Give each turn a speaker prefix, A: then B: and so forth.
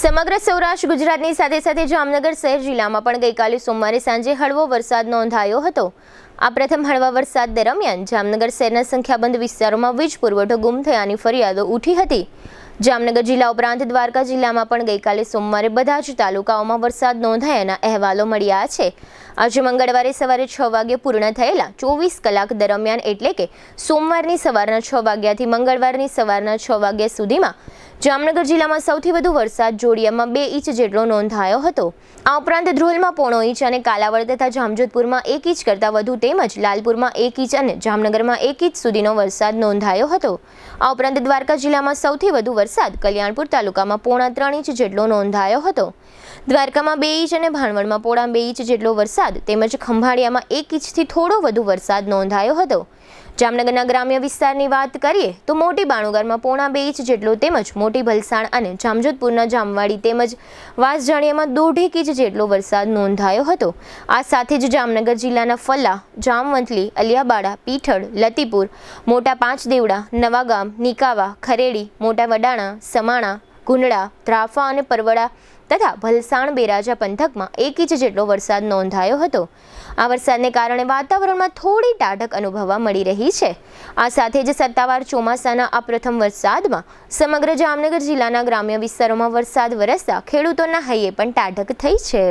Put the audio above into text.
A: સમગ્ર સૌરાષ્ટ્ર ગુજરાતની સાથે સાથે જામનગર શહેર જિલ્લામાં પણ ગઈકાલે સોમવારે સાંજે હળવો વરસાદ નોંધાયો હતો। આ પ્રથમ હળવા વરસાદ દરમિયાન જામનગર શહેરના સંખ્યાબંધ વિસ્તારોમાં વીજ પુરવઠો ગુમ થયાની ફરિયાદો ઉઠી હતી। જામનગર જિલ્લા ઉપરાંત દ્વારકા જિલ્લામાં પણ ગઈકાલે સોમવારે બધા જ તાલુકાઓમાં વરસાદ નોંધાયાના અહેવાલો મળ્યા છે। આજે મંગળવારે સવારે 6 વાગ્યે પૂર્ણ થયેલા 24 કલાક દરમિયાન એટલે કે સોમવારની સવારના 6 વાગ્યાથી મંગળવારની સવારના 6 વાગ્યા સુધીમાં જામનગર જિલ્લામાં સૌથી વધુ વરસાદ જોડિયામાં 2 ઇંચ જેટલો નોંધાયો હતો। આ ઉપરાંત ધ્રોલમાં 0.5 ઇંચ અને કાલાવડ તથા જામજોધપુરમાં 1 ઇંચ કરતાં વધુ તેમજ લાલપુરમાં 1 ઇંચ અને જામનગરમાં 1 ઇંચ સુધીનો વરસાદ નોંધાયો હતો। આ ઉપરાંત દ્વારકા જિલ્લામાં સૌથી વધુ વરસાદ કલ્યાણપુર તાલુકામાં 0.3 ઇંચ જેટલો નોંધાયો હતો। દ્વારકામાં 2 ઇંચ અને ભાણવડમાં 0.2 ઇંચ જેટલો વરસાદ તેમજ ખંભાળિયામાં 1 ઇંચથી થોડો વધુ વરસાદ નોંધાયો હતો। જામનગરના ગ્રામ્ય વિસ્તારની વાત કરીએ તો મોટી બાણુગરમાં 0.2 ઇંચ જેટલો તેમજ મોટી ભલસાણ અને જામજોધપુરના જામવાડી તેમજ વાસજાણિયામાં 1.5 ઇંચ જેટલો વરસાદ નોંધાયો હતો। આ સાથે જ જામનગર જિલ્લાના ફલ્લા, જામવંથલી, અલિયાબાડા, પીઠળ, લતીપુર, મોટા પાંચદેવડા, નવાગામ, નિકાવા, ખરેડી, મોટા વડાણા, સમાણા, ગુંડળા, ત્રાફા અને પરવડા તથા ભલસાણ બેરાજા પંથકમાં 1 ઇંચ જેટલો વરસાદ નોંધાયો હતો। આ વરસાદને કારણે વાતાવરણમાં થોડી ટાઢક અનુભવવા મળી રહી છે। આ સાથે જ સત્તાવાર ચોમાસાના આ પ્રથમ વરસાદમાં સમગ્ર જામનગર જિલ્લાના ગ્રામ્ય વિસ્તારોમાં વરસાદ વરસતા ખેડૂતોના હૈયે પણ ટાઢક થઈ છે।